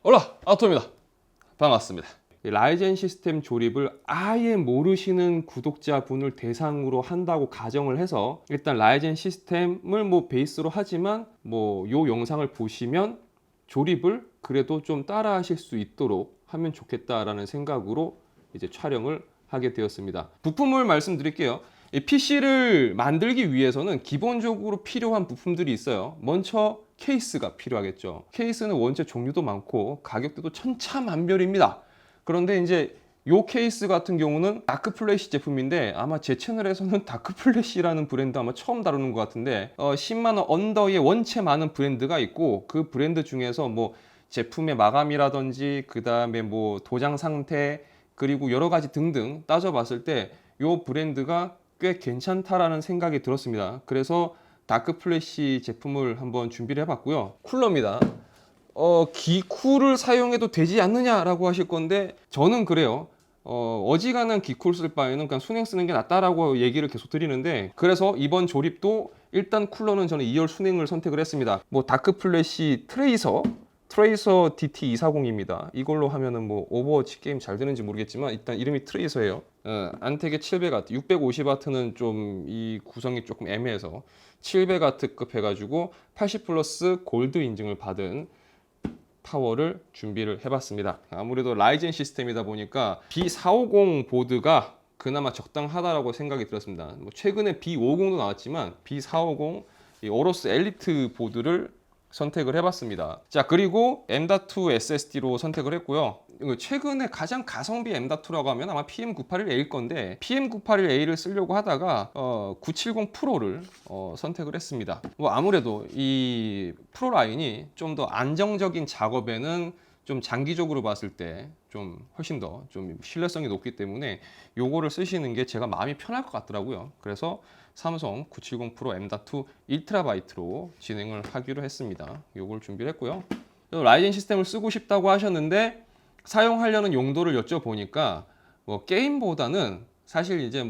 올라 아토입니다. 반갑습니다. 라이젠 시스템 조립을 아예 모르시는 구독자분을 대상으로 한다고 가정을 해서 일단 라이젠 시스템을 베이스로 하지만 요 영상을 보시면 조립을 그래도 좀 따라 하실 수 있도록 하면 좋겠다라는 생각으로 이제 촬영을 하게 되었습니다. 부품을 말씀드릴게요. 이 PC를 만들기 위해서는 기본적으로 필요한 부품들이 있어요. 먼저 케이스가 필요하겠죠. 케이스는 원체 종류도 많고 가격대도 천차만별입니다. 그런데 이제 요 케이스 같은 경우는 다크플래시 제품인데 아마 제 채널에서는 다크플래시라는 브랜드 아마 처음 다루는 것 같은데 10만 원 언더의 원체 많은 브랜드가 있고 그 브랜드 중에서 제품의 마감이라든지 그 다음에 도장 상태 그리고 여러 가지 등등 따져봤을 때 요 브랜드가 꽤 괜찮다라는 생각이 들었습니다. 그래서 다크플래시 제품을 한번 준비를 해봤고요. 쿨러입니다. 기쿨을 사용해도 되지 않느냐라고 하실 건데 저는 그래요. 어지간한 기쿨 쓸 바에는 그냥 순행 쓰는 게 낫다라고 얘기를 계속 드리는데 그래서 이번 조립도 일단 쿨러는 저는 2열 순행을 선택을 했습니다. 다크플래시 트레이서 DT240입니다. 이걸로 하면은 오버워치 게임 잘 되는지 모르겠지만 일단 이름이 트레이서예요. 안텍의 700W, 650W는 좀 이 구성이 조금 애매해서 700W급 해가지고 80 플러스 골드 인증을 받은 파워를 준비를 해봤습니다. 아무래도 라이젠 시스템이다 보니까 B450 보드가 그나마 적당하다라고 생각이 들었습니다. 최근에 B550도 나왔지만 B450 이 오로스 엘리트 보드를 선택을 해봤습니다. 자, 그리고 M.2 SSD로 선택을 했고요. 최근에 가장 가성비 M.2라고 하면 아마 PM981A일 건데 PM981A를 쓰려고 하다가 970 프로를 선택을 했습니다. 아무래도 이 프로 라인이 좀 더 안정적인 작업에는 좀 장기적으로 봤을 때 좀 훨씬 더 좀 신뢰성이 높기 때문에 요거를 쓰시는 게 제가 마음이 편할 것 같더라고요. 그래서 삼성 970 프로 M.2 1TB로 진행을 하기로 했습니다. 요걸 준비를 했고요. 라이젠 시스템을 쓰고 싶다고 하셨는데 사용하려는 용도를 여쭤보니까 게임보다는 사실 이제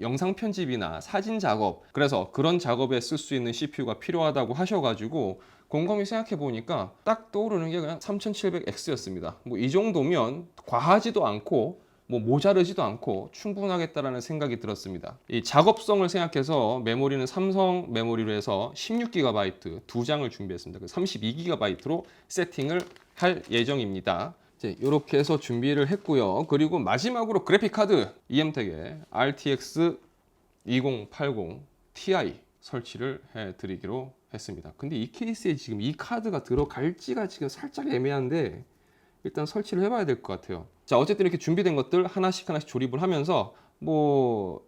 영상 편집이나 사진 작업 그래서 그런 작업에 쓸 수 있는 CPU가 필요하다고 하셔가지고 곰곰이 생각해 보니까 딱 떠오르는 게 그냥 3700X였습니다. 이 정도면 과하지도 않고 모자르지도 않고 충분하겠다라는 생각이 들었습니다. 이 작업성을 생각해서 메모리는 삼성 메모리로 해서 16GB 두 장을 준비했습니다. 32GB로 세팅을 할 예정입니다. 이렇게 해서 준비를 했고요. 그리고 마지막으로 그래픽 카드 EM텍의 RTX 2080 Ti 설치를 해드리기로 했습니다. 근데 이 케이스에 지금 이 카드가 들어갈지가 지금 살짝 애매한데 일단 설치를 해봐야 될 것 같아요. 자, 어쨌든 이렇게 준비된 것들 하나씩 조립을 하면서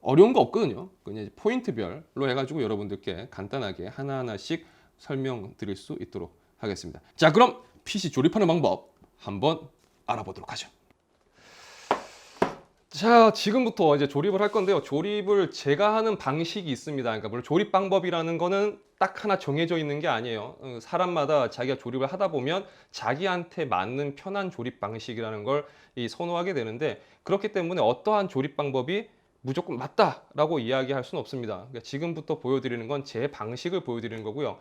어려운 거 없거든요. 그냥 포인트별로 해가지고 여러분들께 간단하게 하나하나씩 설명드릴 수 있도록 하겠습니다. 자, 그럼 PC 조립하는 방법 한번 알아보도록 하죠. 자, 지금부터 이제 조립을 할 건데요. 조립을 제가 하는 방식이 있습니다. 그러니까 물론 조립 방법이라는 거는 딱 하나 정해져 있는 게 아니에요. 사람마다 자기가 조립을 하다 보면 자기한테 맞는 편한 조립 방식이라는 걸 선호하게 되는데 그렇기 때문에 어떠한 조립 방법이 무조건 맞다라고 이야기할 수는 없습니다. 그러니까 지금부터 보여드리는 건 제 방식을 보여드리는 거고요.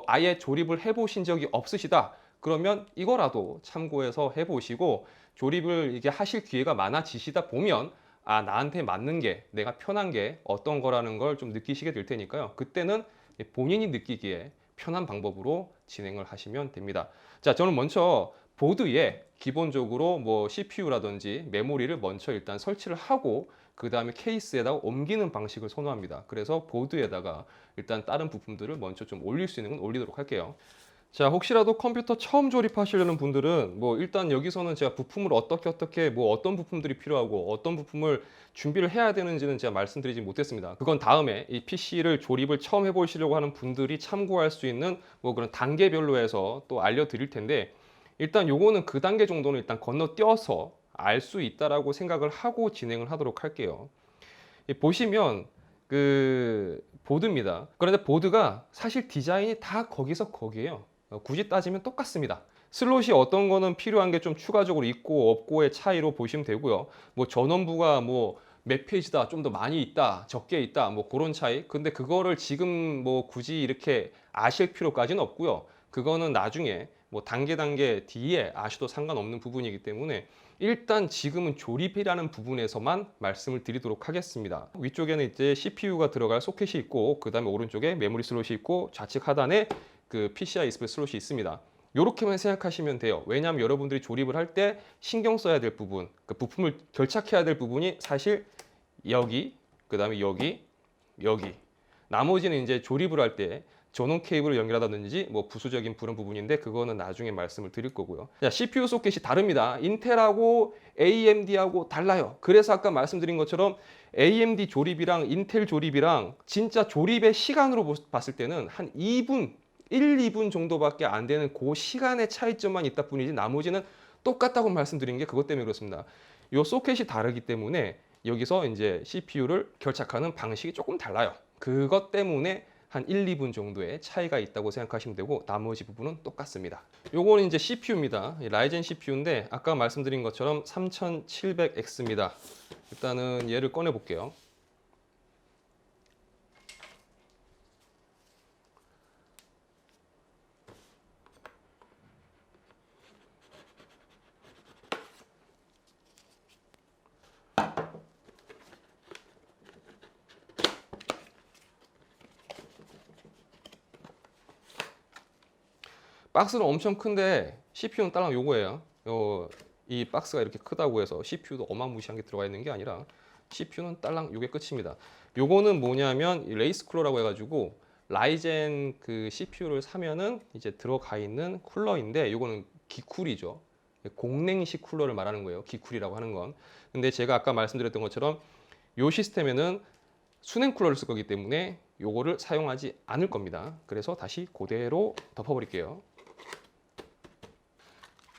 아예 조립을 해보신 적이 없으시다. 그러면 이거라도 참고해서 해보시고 조립을 이게 하실 기회가 많아지시다 보면 나한테 맞는 게 내가 편한 게 어떤 거라는 걸 좀 느끼시게 될 테니까요. 그때는 본인이 느끼기에 편한 방법으로 진행을 하시면 됩니다. 자, 저는 먼저 보드에 기본적으로 CPU라든지 메모리를 먼저 일단 설치를 하고 그 다음에 케이스에다가 옮기는 방식을 선호합니다. 그래서 보드에다가 일단 다른 부품들을 먼저 좀 올릴 수 있는 건 올리도록 할게요. 자, 혹시라도 컴퓨터 처음 조립하시려는 분들은 일단 여기서는 제가 부품을 어떻게 어떤 부품들이 필요하고 어떤 부품을 준비를 해야 되는지는 제가 말씀드리지 못했습니다. 그건 다음에 이 PC를 조립을 처음 해보시려고 하는 분들이 참고할 수 있는 그런 단계별로 해서 또 알려드릴 텐데 일단 요거는 그 단계 정도는 일단 건너뛰어서 알 수 있다라고 생각을 하고 진행을 하도록 할게요. 보시면 그 보드입니다. 그런데 보드가 사실 디자인이 다 거기서 거기에요. 굳이 따지면 똑같습니다. 슬롯이 어떤 거는 필요한 게 좀 추가적으로 있고 없고의 차이로 보시면 되고요. 전원부가 몇 페이지다, 좀 더 많이 있다, 적게 있다, 그런 차이. 근데 그거를 지금 굳이 이렇게 아실 필요까지는 없고요. 그거는 나중에 뭐 단계 뒤에 아셔도 상관없는 부분이기 때문에 일단 지금은 조립이라는 부분에서만 말씀을 드리도록 하겠습니다. 위쪽에는 이제 CPU가 들어갈 소켓이 있고, 그 다음에 오른쪽에 메모리 슬롯이 있고, 좌측 하단에 그 PCI 익스프레스 슬롯이 있습니다. 이렇게만 생각하시면 돼요. 왜냐하면 여러분들이 조립을 할 때 신경 써야 될 부분, 그 부품을 결착해야 될 부분이 사실 여기, 그 다음에 여기, 여기. 나머지는 이제 조립을 할 때 전원 케이블을 연결하다든지 뭐 부수적인 그런 부분인데, 그거는 나중에 말씀을 드릴 거고요. 자, CPU 소켓이 다릅니다. 인텔하고 AMD하고 달라요. 그래서 아까 말씀드린 것처럼 AMD 조립이랑 인텔 조립이랑 진짜 조립의 시간으로 봤을 때는 한 2분, 1, 2분 정도밖에 안 되는 그 시간의 차이점만 있다 뿐이지, 나머지는 똑같다고 말씀드린 게 그것 때문에 그렇습니다. 이 소켓이 다르기 때문에 여기서 이제 CPU를 결착하는 방식이 조금 달라요. 그것 때문에 한 1, 2분 정도의 차이가 있다고 생각하시면 되고, 나머지 부분은 똑같습니다. 요거는 이제 CPU입니다. 라이젠 CPU인데 아까 말씀드린 것처럼 3700X입니다. 일단은 얘를 꺼내 볼게요. 박스는 엄청 큰데 CPU는 딸랑 요거예요. 이 박스가 이렇게 크다고 해서 CPU도 어마무시한 게 들어가 있는 게 아니라 CPU는 딸랑 요게 끝입니다. 요거는 뭐냐면 레이스 쿨러라고 해가지고 라이젠 그 CPU를 사면은 이제 들어가 있는 쿨러인데, 요거는 기쿨이죠. 공냉식 쿨러를 말하는 거예요. 기쿨이라고 하는 건. 근데 제가 아까 말씀드렸던 것처럼 요 시스템에는 수냉 쿨러를 쓸 거기 때문에 요거를 사용하지 않을 겁니다. 그래서 다시 그대로 덮어버릴게요.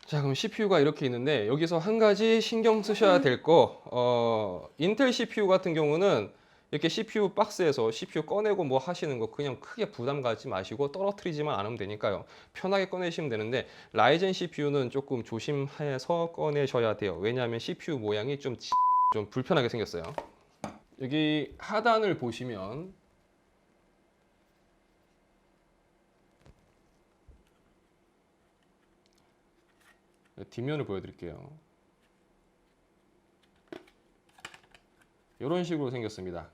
자, 그럼 CPU가 이렇게 있는데 여기서 한 가지 신경 쓰셔야 될 거, 인텔 CPU 같은 경우는 이렇게 CPU 박스에서 CPU 꺼내고 뭐 하시는 거 그냥 크게 부담 갖지 마시고 떨어뜨리지만 않으면 되니까요. 편하게 꺼내시면 되는데, 라이젠 CPU는 조금 조심해서 꺼내셔야 돼요. 왜냐하면 CPU 모양이 좀 불편하게 생겼어요. 여기 하단을 보시면 뒷면을 보여드릴게요. 이런 식으로 생겼습니다.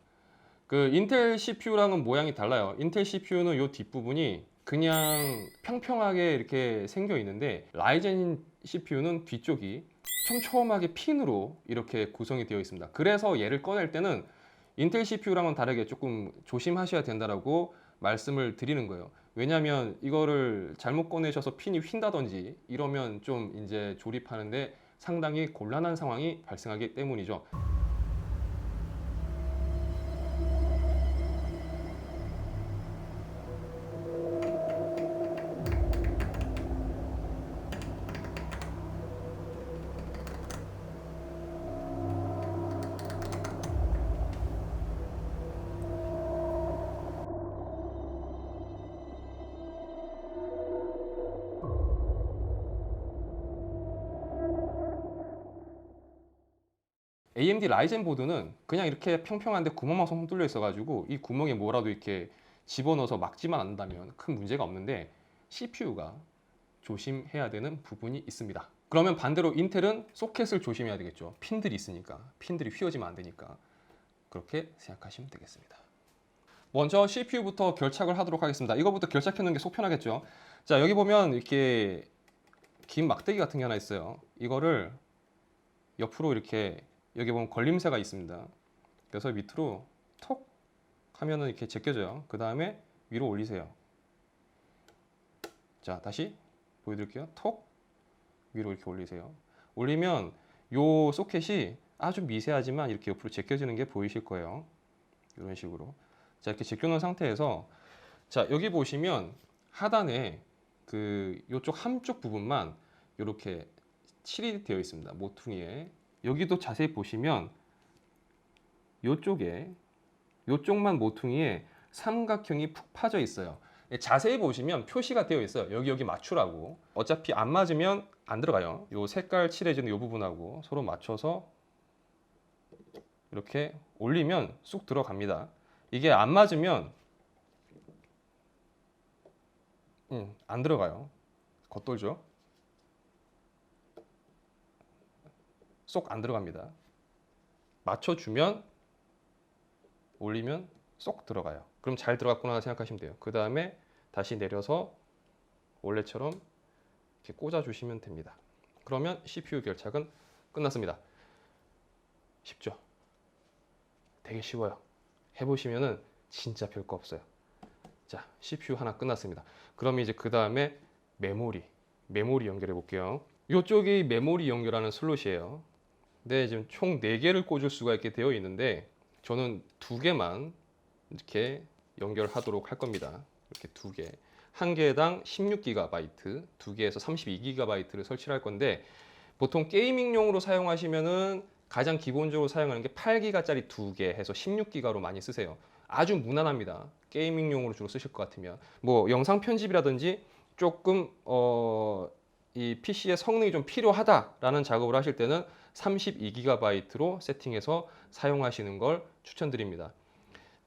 그 인텔 CPU랑은 모양이 달라요. 인텔 CPU는 이 뒷부분이 그냥 평평하게 이렇게 생겨 있는데, 라이젠 CPU는 뒤쪽이 촘촘하게 핀으로 이렇게 구성이 되어 있습니다. 그래서 얘를 꺼낼 때는 인텔 CPU랑은 다르게 조금 조심하셔야 된다라고 말씀을 드리는 거예요. 왜냐하면 이거를 잘못 꺼내셔서 핀이 휜다든지 이러면 좀 이제 조립하는데 상당히 곤란한 상황이 발생하기 때문이죠. AMD 라이젠 보드는 그냥 이렇게 평평한데 구멍만 송송 뚫려 있어가지고 이 구멍에 뭐라도 이렇게 집어넣어서 막지만 않는다면 큰 문제가 없는데, CPU가 조심해야 되는 부분이 있습니다. 그러면 반대로 인텔은 소켓을 조심해야 되겠죠. 핀들이 있으니까, 핀들이 휘어지면 안 되니까. 그렇게 생각하시면 되겠습니다. 먼저 CPU부터 결착을 하도록 하겠습니다. 이거부터 결착해 놓는 게 속 편하겠죠. 자, 여기 보면 이렇게 긴 막대기 같은 게 하나 있어요. 이거를 옆으로 이렇게, 여기 보면 걸림새가 있습니다. 그래서 밑으로 톡 하면은 이렇게 제껴져요. 그 다음에 위로 올리세요. 자, 다시 보여드릴게요. 톡 위로 이렇게 올리세요. 올리면 요 소켓이 아주 미세하지만 이렇게 옆으로 제껴지는 게 보이실 거예요. 이런 식으로. 자, 이렇게 제껴놓은 상태에서, 자, 여기 보시면 하단에 그 요쪽 한쪽 부분만 이렇게 칠이 되어 있습니다. 모퉁이에. 여기도 자세히 보시면 요쪽만 모퉁이에 삼각형이 푹 파져 있어요. 자세히 보시면 표시가 되어 있어요. 여기 맞추라고. 어차피 안 맞으면 안 들어가요. 요 색깔 칠해지는 요 부분하고 서로 맞춰서 이렇게 올리면 쑥 들어갑니다. 이게 안 맞으면 안 들어가요. 겉돌죠. 쏙 안 들어갑니다. 맞춰주면 올리면 쏙 들어가요. 그럼 잘 들어갔구나 생각하시면 돼요. 그 다음에 다시 내려서 원래처럼 이렇게 꽂아주시면 됩니다. 그러면 CPU 결착은 끝났습니다. 쉽죠? 되게 쉬워요. 해보시면은 진짜 별거 없어요. 자, CPU 하나 끝났습니다. 그럼 이제 그 다음에 메모리 연결해 볼게요. 이쪽이 메모리 연결하는 슬롯이에요. 네, 지금 총 4개를 꽂을 수가 있게 되어 있는데 저는 2개만 이렇게 연결하도록 할 겁니다. 이렇게 2개. 한 개당 16GB, 2개에서 32GB를 설치를 할 건데 보통 게이밍용으로 사용하시면은 가장 기본적으로 사용하는 게 8기가짜리 2개 해서 16기가로 많이 쓰세요. 아주 무난합니다. 게이밍용으로 주로 쓰실 것 같으면 뭐 영상 편집이라든지 조금 이 PC의 성능이 좀 필요하다라는 작업을 하실 때는 32GB로 세팅해서 사용하시는 걸 추천드립니다.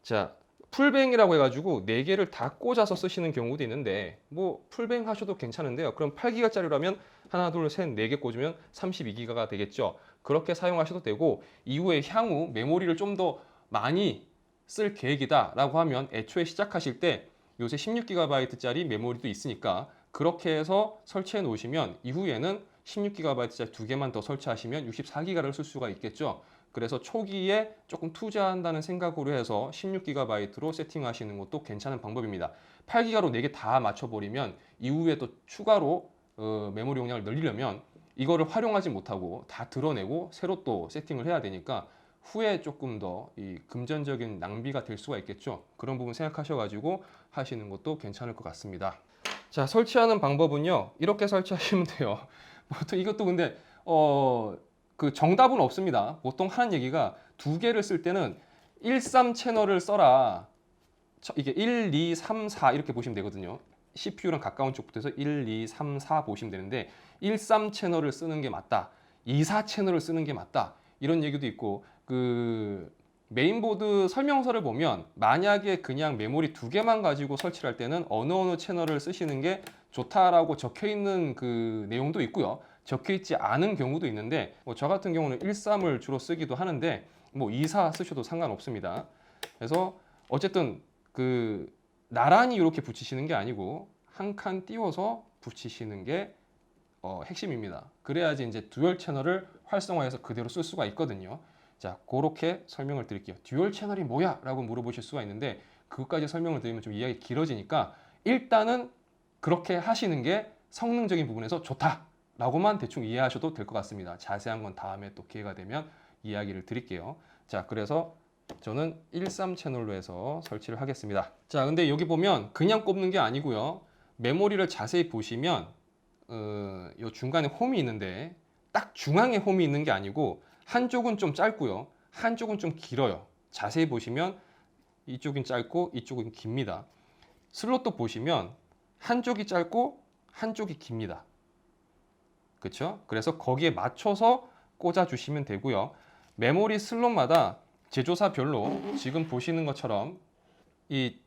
자, 풀뱅이라고 해가지고 4개를 다 꽂아서 쓰시는 경우도 있는데 뭐 풀뱅 하셔도 괜찮은데요. 그럼 8기가짜리라면 하나, 둘, 셋, 4개 꽂으면 32기가가 되겠죠. 그렇게 사용하셔도 되고 이후에 향후 메모리를 좀 더 많이 쓸 계획이다 라고 하면 애초에 시작하실 때 요새 16GB짜리 메모리도 있으니까 그렇게 해서 설치해 놓으시면 이후에는 16GB짜리 2개만 더 설치하시면 64기가를 쓸 수가 있겠죠. 그래서 초기에 조금 투자한다는 생각으로 해서 16GB로 세팅하시는 것도 괜찮은 방법입니다. 8기가로 4개 다 맞춰버리면 이후에 또 추가로 메모리 용량을 늘리려면 이거를 활용하지 못하고 다 드러내고 새로 또 세팅을 해야 되니까 후에 조금 더 이 금전적인 낭비가 될 수가 있겠죠. 그런 부분 생각하셔가지고 하시는 것도 괜찮을 것 같습니다. 자, 설치하는 방법은요. 이렇게 설치하시면 돼요. 보통 이것도 근데 그 정답은 없습니다. 보통 하는 얘기가 2개를 쓸 때는 13 채널을 써라. 이게 1, 2, 3, 4 이렇게 보시면 되거든요. CPU랑 가까운 쪽부터 해서 1, 2, 3, 4 보시면 되는데 13 채널을 쓰는 게 맞다. 2, 4 채널을 쓰는 게 맞다. 이런 얘기도 있고 그 메인보드 설명서를 보면 만약에 그냥 메모리 2개만 가지고 설치를 할 때는 어느 채널을 쓰시는 게 좋다라고 적혀 있는 그 내용도 있고요. 적혀 있지 않은 경우도 있는데 뭐 저 같은 경우는 13을 주로 쓰기도 하는데 뭐 24 쓰셔도 상관없습니다. 그래서 어쨌든 그 나란히 이렇게 붙이시는 게 아니고 한 칸 띄워서 붙이시는 게 핵심입니다. 그래야지 이제 듀얼 채널을 활성화해서 그대로 쓸 수가 있거든요. 자, 그렇게 설명을 드릴게요. 듀얼 채널이 뭐야? 라고 물어보실 수가 있는데 그것까지 설명을 드리면 좀 이야기 길어지니까 일단은 그렇게 하시는 게 성능적인 부분에서 좋다 라고만 대충 이해하셔도 될 것 같습니다. 자세한 건 다음에 또 기회가 되면 이야기를 드릴게요. 자, 그래서 저는 13 채널로 해서 설치를 하겠습니다. 자, 근데 여기 보면 그냥 꼽는 게 아니고요. 메모리를 자세히 보시면 요 중간에 홈이 있는데 딱 중앙에 홈이 있는 게 아니고 한쪽은 좀 짧고요. 한쪽은 좀 길어요. 자세히 보시면 이쪽은 짧고 이쪽은 깁니다. 슬롯도 보시면 한쪽이 짧고 한쪽이 깁니다. 그렇죠? 그래서 거기에 맞춰서 꽂아 주시면 되고요. 메모리 슬롯마다 제조사별로 지금 보시는 것처럼 이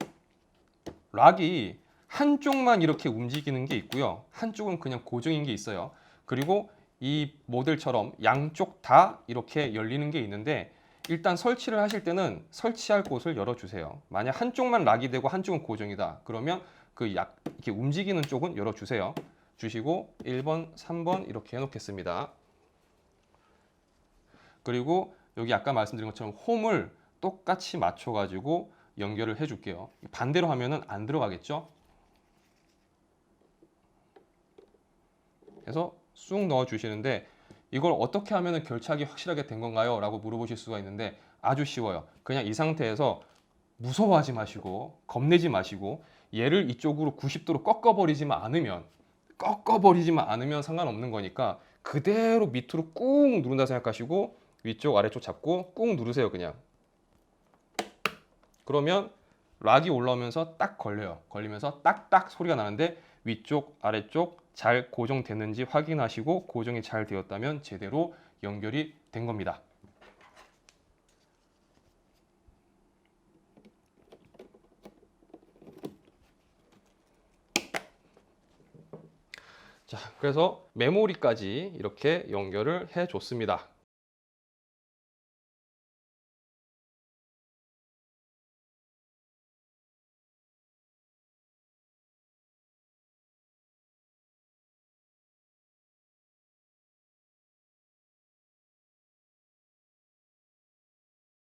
락이 한쪽만 이렇게 움직이는 게 있고요. 한쪽은 그냥 고정인 게 있어요. 그리고 이 모델처럼 양쪽 다 이렇게 열리는 게 있는데 일단 설치를 하실 때는 설치할 곳을 열어주세요. 만약 한쪽만 락이 되고 한쪽은 고정이다. 그러면 그 이렇게 움직이는 쪽은 열어주세요. 주시고 1번, 3번 이렇게 해놓겠습니다. 그리고 여기 아까 말씀드린 것처럼 홈을 똑같이 맞춰가지고 연결을 해줄게요. 반대로 하면은 안 들어가겠죠? 그래서 쑥 넣어 주시는데 이걸 어떻게 하면 결착이 확실하게 된 건가요? 라고 물어보실 수가 있는데 아주 쉬워요. 그냥 이 상태에서 무서워하지 마시고 겁내지 마시고 얘를 이쪽으로 90도로 꺾어버리지만 않으면 상관없는 거니까 그대로 밑으로 꾹 누른다 생각하시고 위쪽 아래쪽 잡고 꾹 누르세요. 그냥 그러면 락이 올라오면서 딱 걸려요. 걸리면서 딱딱 소리가 나는데 위쪽 아래쪽 잘 고정됐는지 확인하시고 고정이 잘 되었다면 제대로 연결이 된 겁니다. 자, 그래서 메모리까지 이렇게 연결을 해 줬습니다.